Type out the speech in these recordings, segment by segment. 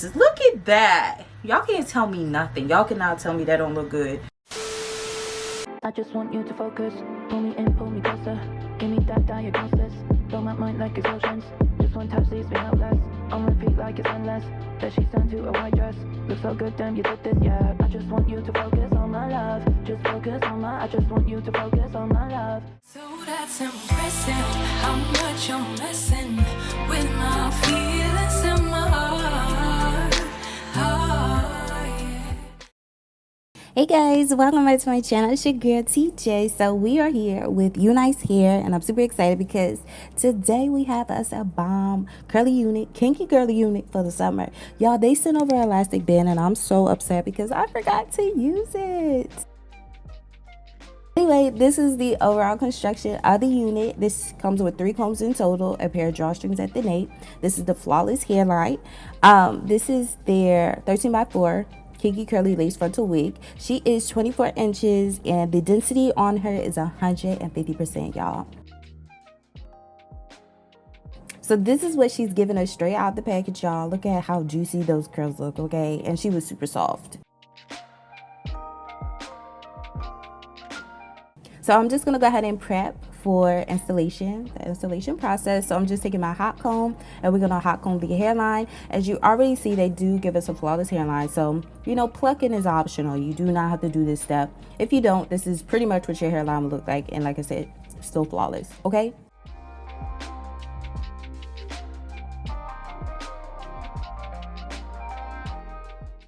Look at that. Y'all can't tell me nothing. Y'all cannot tell me that don't look good. I just want you to focus. Pull me in, pull me closer. Give me that diagnosis. Fill my mind like explosions. Just one touch leaves me helpless. On repeat like it's endless. That she's turned to a white dress. Looks so good, damn, you did this, yeah. I just want you to focus on my love. Just focus on my, I just want you to focus on my love. So that's impressive, how much you're messing with my feelings in my heart. Oh, yeah. Hey guys, welcome back to my channel. It's your girl TJ. So we are here with Unice Hair, and I'm super excited because today we have us a bomb curly unit, kinky curly unit for the summer. Y'all, they sent over an elastic band and I'm so upset because I forgot to use it. Anyway, this is the overall construction of the unit. This comes with 3 combs in total, a pair of drawstrings at the nape. This is the flawless hairline. This is their 13x4 Kinky curly lace frontal wig. She is 24 inches and the density on her is 150%, y'all. So this is what she's giving us straight out the package, y'all. Look at how juicy those curls look, okay? And she was super soft. So I'm just gonna go ahead and prep for installation, the installation process. So I'm just taking my hot comb and we're gonna hot comb the hairline. As you already see, they do give us a flawless hairline. So, you know, plucking is optional. You do not have to do this step. If you don't, this is pretty much what your hairline will look like. And like I said, still flawless, okay?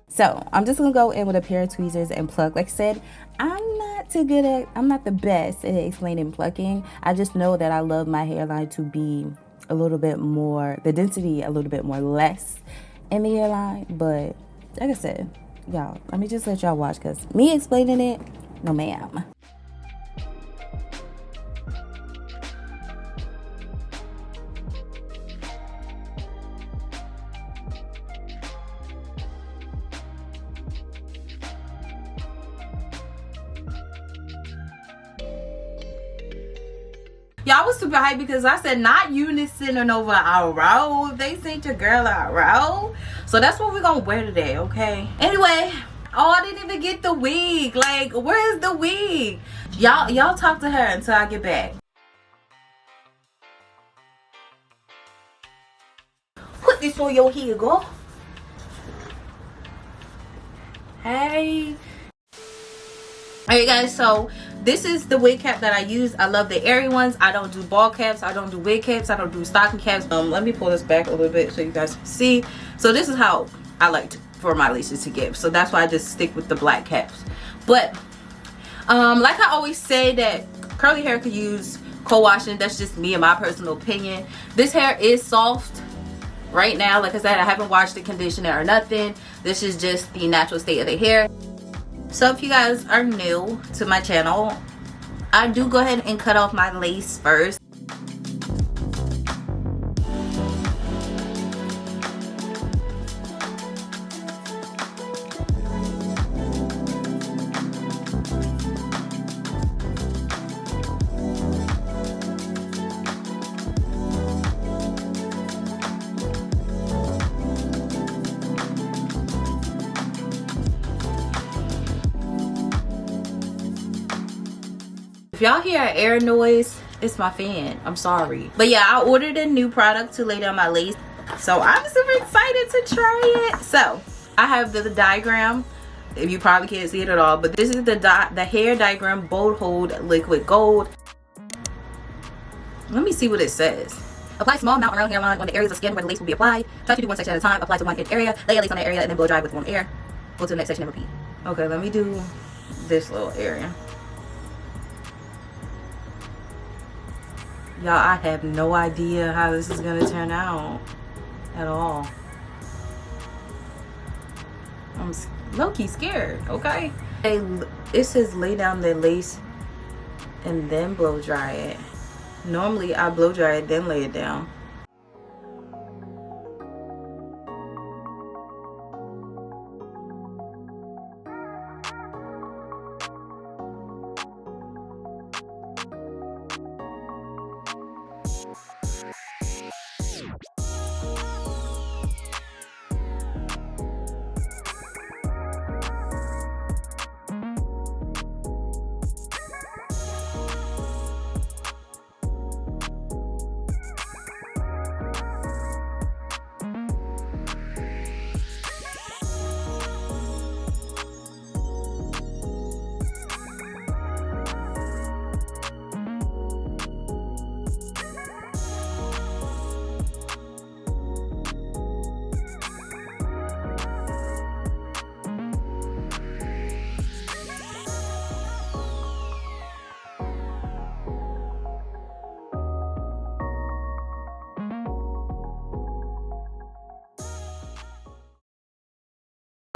So I'm just gonna go in with a pair of tweezers and pluck. Like I said, I'm not the best at explaining plucking. I just know that I love my hairline to be a little bit more, the density a little bit more less in the hairline. But like I said, y'all, let me just let y'all watch, because me explaining it, no ma'am. Y'all was super hyped because I said not Unice sending over our row. They sent your girl our row. So that's what we're gonna wear today, okay? Anyway, oh, I didn't even get the wig. Like, where's the wig? Y'all talk to her until I get back. Put this on your head, girl. Hey. Alright guys, so this is the wig cap that I use. I love the airy ones. I don't do ball caps. I don't do wig caps. I don't do stocking caps. Let me pull this back a little bit so you guys can see. So this is how I like for my laces to give. So that's why I just stick with the black caps. But like I always say, that curly hair could use co-washing. That's just me and my personal opinion. This hair is soft right now. Like I said, I haven't washed the conditioner or nothing. This is just the natural state of the hair. So if you guys are new to my channel, I do go ahead and cut off my lace first. If y'all hear an air noise, it's my fan. I'm sorry. But yeah, I ordered a new product to lay down my lace. So I'm super excited to try it. So I have the diagram. If you probably can't see it at all, but this is the hair diagram bold hold liquid gold. Let me see what it says. Apply small amount around hairline on the areas of skin where the lace will be applied. Try to do one section at a time. Apply to one area. Lay a lace on that area and then blow dry with warm air. Go to the next section and repeat. Okay, let me do this little area. Y'all, I have no idea how this is gonna turn out at all. I'm low-key scared, okay? It says lay down the lace and then blow dry it. Normally I blow dry it then lay it down.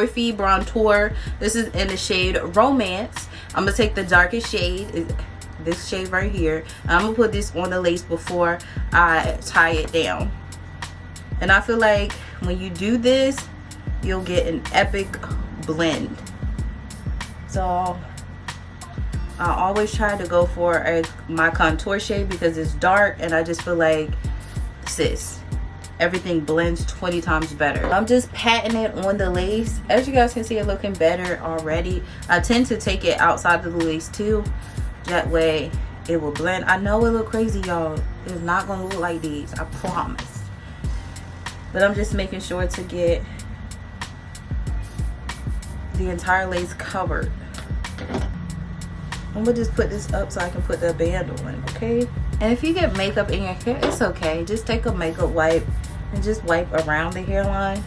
Morphe Bronzer. This is in the shade Romance. I'm gonna take the darkest shade, this shade right here. I'm gonna put this on the lace before I tie it down. And I feel like when you do this, you'll get an epic blend. So I always try to go for my contour shade because it's dark, and I just feel like, sis, everything blends 20 times better. I'm just patting it on the lace. As you guys can see, it looking better already. I tend to take it outside of the lace too, that way it will blend. I know it look crazy, y'all. It's not gonna look like these, I promise. But I'm just making sure to get the entire lace covered. I'm gonna just put this up so I can put the band on, okay? And if you get makeup in your hair, it's okay. Just take a makeup wipe and just wipe around the hairline.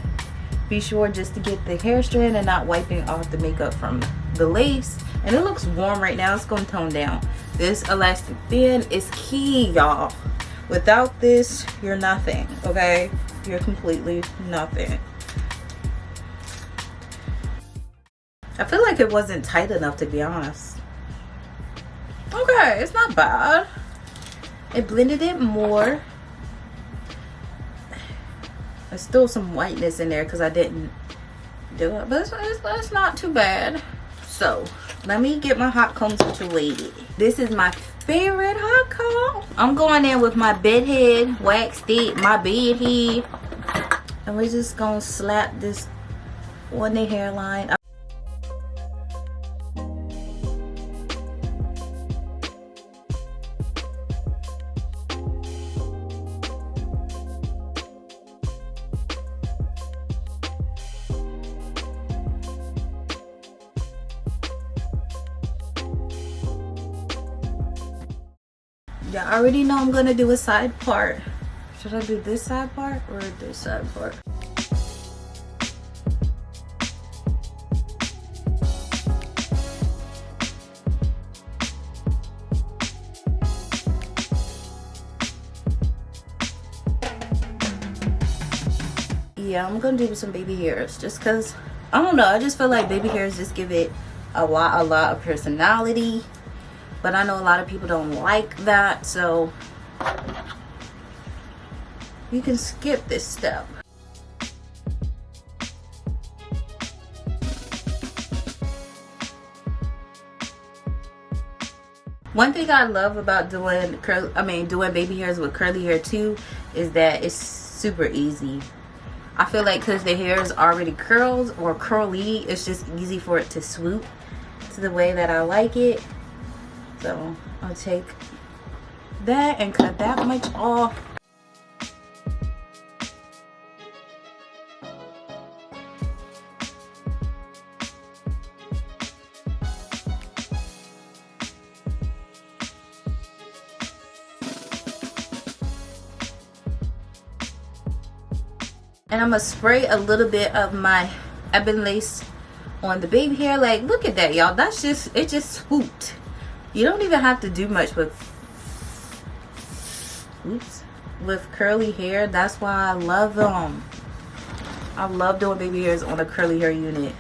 Be sure just to get the hair strand and not wiping off the makeup from the lace. And it looks warm right now. It's gonna tone down. This elastic band is key, y'all. Without this, you're nothing, okay? You're completely nothing. I feel like it wasn't tight enough, to be honest. Okay, it's not bad. It blended it more. There's still some whiteness in there because I didn't do it, but it's not too bad. So let me get my hot comb situated. This is my favorite hot comb. I'm going in with my bed head, waxed it, my bed head, and we're just gonna slap this on the hairline. Y'all already know I'm gonna do a side part. Should I do this side part or this side part? Yeah, I'm gonna do some baby hairs just because, I don't know, I just feel like baby hairs just give it a lot of personality. But I know a lot of people don't like that, so you can skip this step. One thing I love about doing baby hairs with curly hair too is that it's super easy. I feel like because the hair is already curled or curly, it's just easy for it to swoop to the way that I like it. So I'll take that and cut that much off. And I'm gonna spray a little bit of my ebony lace on the baby hair. Like, look at that, y'all. That's just, it just swooped. You don't even have to do much with curly hair. That's why I love them. I love doing baby hairs on a curly hair unit.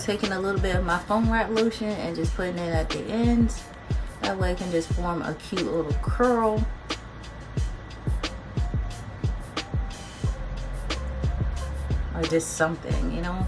Taking a little bit of my foam wrap lotion and just putting it at the ends. That way it can just form a cute little curl. Or just something, you know.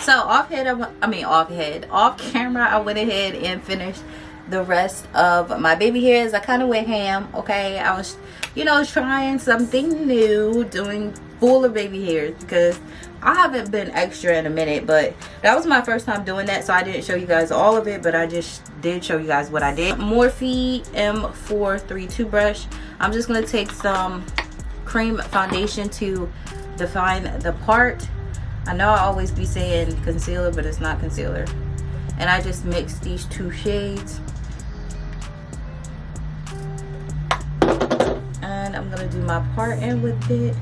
So off camera, I went ahead and finished the rest of my baby hairs. I kind of went ham, okay? I was, you know, trying something new, doing fuller baby hairs, because I haven't been extra in a minute, but that was my first time doing that, so I didn't show you guys all of it, but I just did show you guys what I did. Morphe M432 brush. I'm just going to take some cream foundation to define the part. I know I always be saying concealer, but it's not concealer. And I just mixed these two shades. And I'm going to do my part in with it.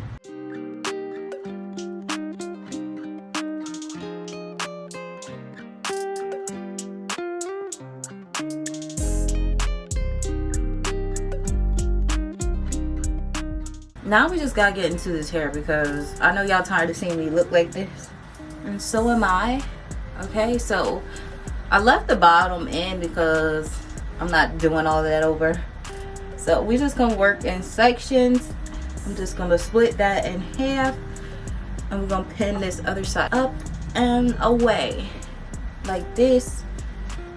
Now we just gotta get into this hair, because I know y'all tired of seeing me look like this, and so am I. Okay, so I left the bottom in because I'm not doing all of that over. So we just gonna work in sections. I'm just gonna split that in half, and we're gonna pin this other side up and away like this.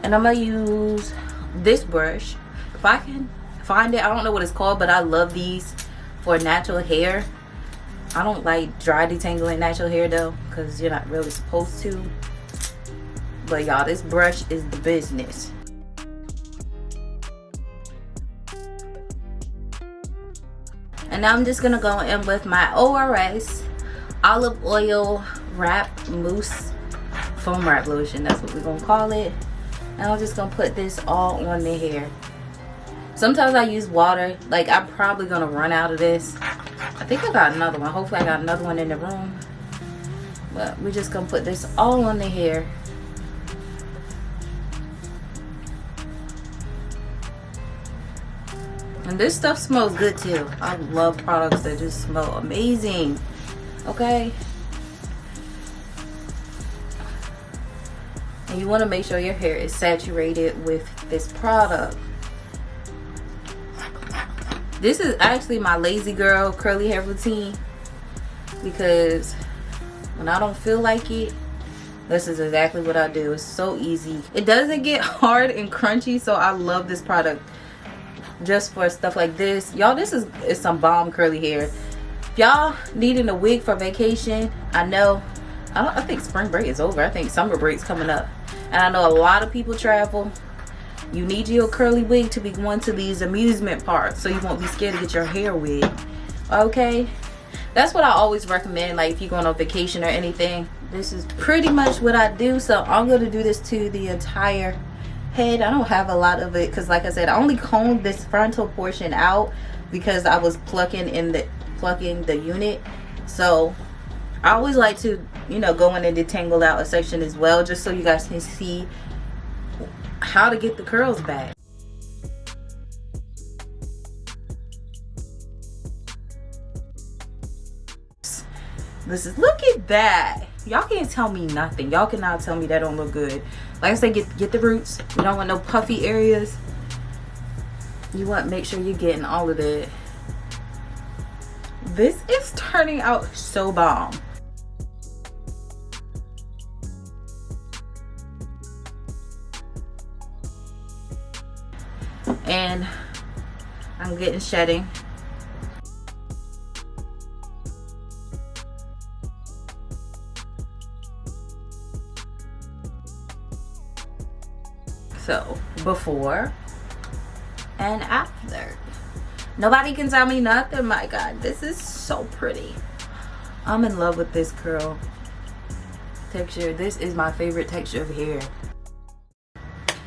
And I'm gonna use this brush if I can find it. I don't know what it's called, but I love these for natural hair. I don't like dry detangling natural hair though, because you're not really supposed to. But y'all, this brush is the business. And now I'm just gonna go in with my ORS olive oil wrap mousse foam wrap lotion. That's what we're gonna call it. And I'm just gonna put this all on the hair. Sometimes I use water. Like, I'm probably gonna run out of this. I think I got another one. Hopefully I got another one in the room. But we're just gonna put this all on the hair. And this stuff smells good too. I love products that just smell amazing. Okay? And you wanna make sure your hair is saturated with this product. This is actually my lazy girl curly hair routine, because when I don't feel like it, this is exactly what I do. It's so easy. It doesn't get hard and crunchy, so I love this product just for stuff like this. Y'all, this is some bomb curly hair. If y'all needing a wig for vacation, I think spring break is over. I think summer break's coming up. And I know a lot of people travel. You need your curly wig to be going to these amusement parks, so you won't be scared to get your hair wig. Okay? That's what I always recommend, like if you're going on vacation or anything. This is pretty much what I do. So I'm going to do this to the entire head. I don't have a lot of it because, like I said, I only combed this frontal portion out because I was plucking the unit. So I always like to, you know, go in and detangle out a section as well, just so you guys can see how to get the curls back. Look at that. Y'all can't tell me nothing. Y'all cannot tell me that don't look good. Like I said, get the roots. You don't want no puffy areas. You want to make sure you're getting all of it. This is turning out so bomb. And I'm getting shedding. So before and after. Nobody can tell me nothing. My God, this is so pretty. I'm in love with this curl texture. This is my favorite texture of hair.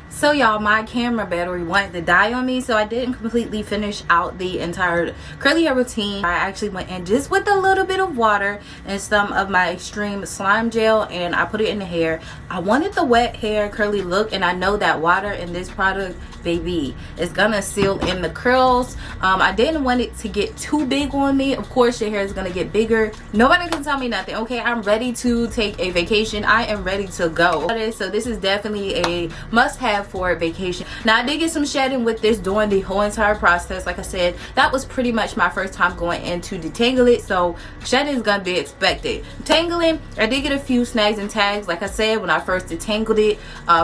So y'all, my camera battery wanted to die on me, so I didn't completely finish out the entire curly hair routine. I actually went in just with a little bit of water and some of my extreme slime gel, and I put it in the hair. I wanted the wet hair curly look, and I know that water in this product, baby, is gonna seal in the curls. I didn't want it to get too big on me. Of course your hair is gonna get bigger. Nobody can tell me nothing. Okay, I'm ready to take a vacation. I am ready to go. So this is definitely a must-have for vacation. Now I did get some shedding with this during the whole entire process. Like I said, that was pretty much my first time going in to detangle it, so shedding is gonna be expected. Tangling, I did get a few snags and tags, like I said, when I first detangled it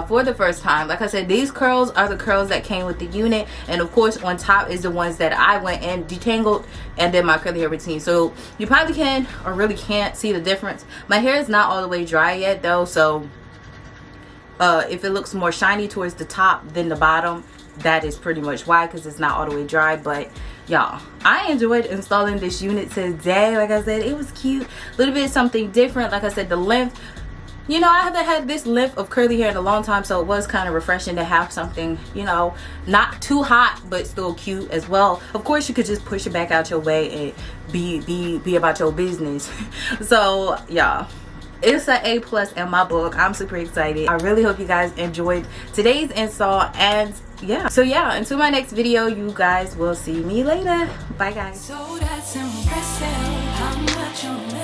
for the first time. Like I said, these curls are the curls that came with the unit, and of course on top is the ones that I went and detangled and did my curly hair routine. So you probably can or really can't see the difference. My hair is not all the way dry yet though, so if it looks more shiny towards the top than the bottom, that is pretty much why, because it's not all the way dry. But y'all, I enjoyed installing this unit today. Like I said, it was cute, a little bit something different. Like I said, the length, you know, I haven't had this length of curly hair in a long time, so it was kind of refreshing to have something, you know, not too hot but still cute as well. Of course, you could just push it back out your way and be about your business. So y'all, it's an A+ in my book. I'm super excited. I really hope you guys enjoyed today's install, and yeah, so yeah, until my next video, you guys will see me later. Bye guys. So that's impressive how much you're